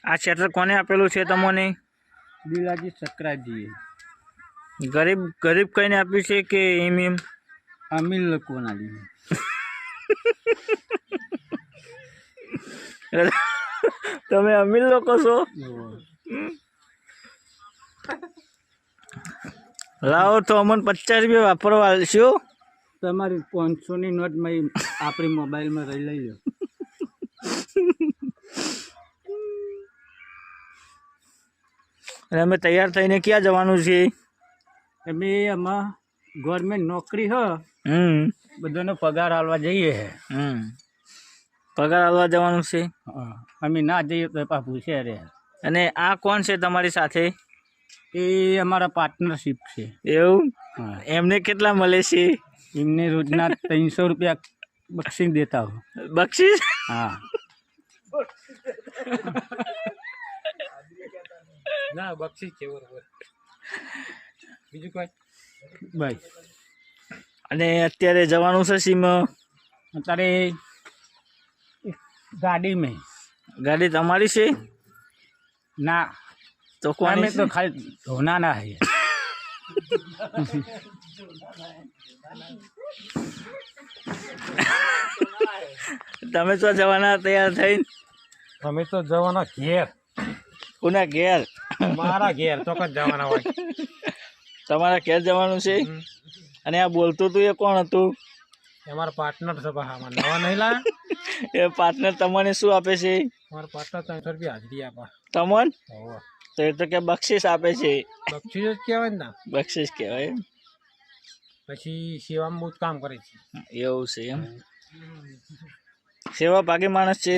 આ ક્ષેત્ર કોને આપેલું છે તમને? દિલાજી સકરાજી ગરીબ ગરીબ કઈને આપ્યું છે કે એમ? અમીર લોકો ના દી તમે અમીર લોકો છો? લાવો તો અમને 50 રૂપિયા વાપરવા આલશો. તમારી 500 ની નોટ માં આપણી મોબાઈલમાં લઈ લો. અમે તૈયાર થઈને ક્યાં જવાનું છે? અમે આમાં ગવર્મેન્ટ નોકરી હ બધાનો પગાર આલવા જઈએ છે. પગાર આલવા જવાનું છે. અમે ના જઈએ તો પાછું છે રે. અને આ કોણ છે તમારી સાથે? એ અમારા પાર્ટનરશિપ છે. એવું? એમને કેટલા મળે છે? એમને રોજના 300 રૂપિયા બક્ષીસ દેતા હો. બક્ષીસ? હા. ના બક્ષીસ છે બરોબર. બીજું કોઈ ભાઈ. અને અત્યારે જવાનું છે સીમાં? અત્યારે ગાડી મેં. ગાડી તમારી છે? ના તો કોની તો ખાલી ધોના ના હે. તમે તો જવાના તૈયાર થઈને? અમે તો જવાના ઘેર. કોના ઘેર? મારા ઘેર ચોક્કસ જવાના હોય. તમારા ઘેર જવાનું છે? અને આ બોલતું તું એ કોણ હતું? અમારા પાર્ટનર છે. નવા નહીં લા. એ પાર્ટનર તમને શું આપે છે? અમારા પાર્ટનર 300 રૂપિયા હાજરી આપે. તમને? તો એ તો કે બક્ષીસ આપે છે. બક્ષીસ જ કહેવાય ને. બક્ષીસ કહેવાય. પછી સેવામાં બહુ કામ કરે છે. એવું છે એમ? સેવા ભાગી માણસ છે.